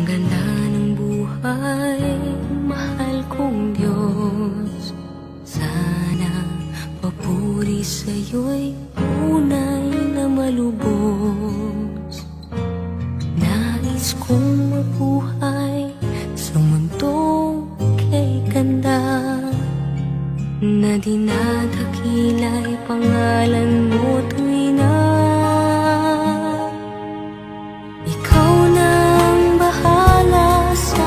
Ang ganda ng buhay, mahal kong Diyos. Sana papuri sa'yo'y tunay na malubos. Nais kong mabuhay sa mundong kay ganda, na dinadakila'y pangalan mo tuwing na ikaw nang bahala sa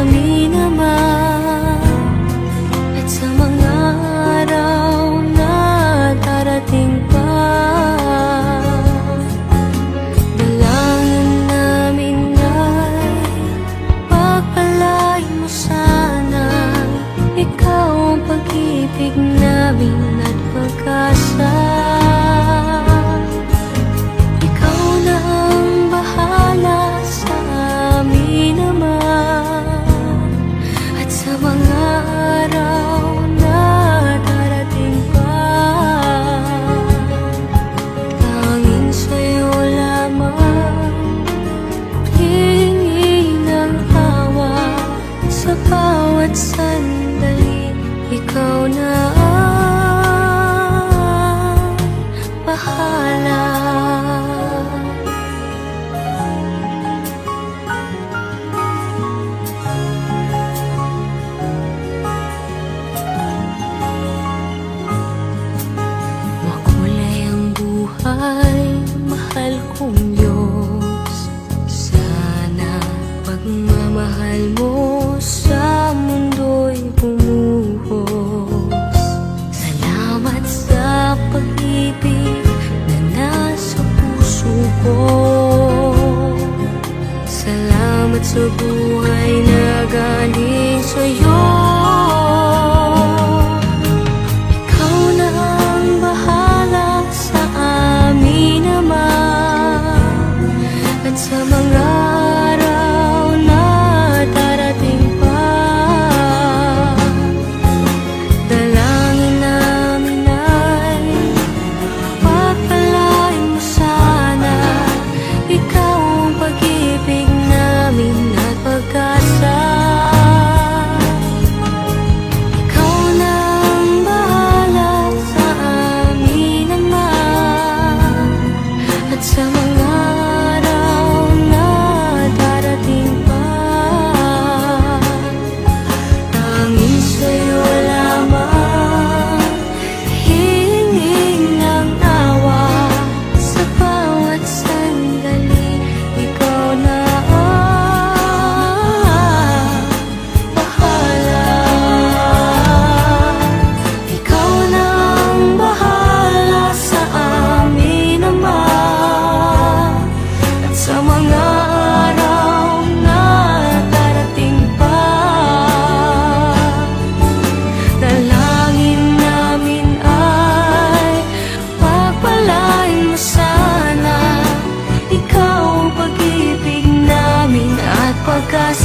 amin naman. At sa mga araw na darating pa, dalangin namin ay pagpalain mo sana. Ikaw ang pag-ibig namin at pag-asa. Ikaw na ang bahala sa amin naman. At sa mga araw na darating pa, tanging sa'yo lamang hihingi ng awa sa bawat sandali. Ikaw na ang bahala. Makulay ang buhay, mahal kong Diyos. Sana pagmamahal mo sa mundo'y bumuhos. Salamat sa pag-ibig na nasa puso ko. Salamat sa buhay na galing sa'yo. Ikaw na ang bahala sa amin naman. At sa mga araw na darating pa, dalangin namin ay pagpalain mo sana. Ikaw ang pag-ibig namin at pag-asa. Ikaw na ang bahala sa amin naman. At sa mga araw na darating pa, tanging sa'yo lamang hihinging ng awa sa bawat sandali. Ikaw na ang bahala. Ikaw na ang bahala sa amin naman. At sa mga araw na darating pa, dalangin namin ay pagpalain mo sana. Ikaw ang pag-ibig namin at pag-asa.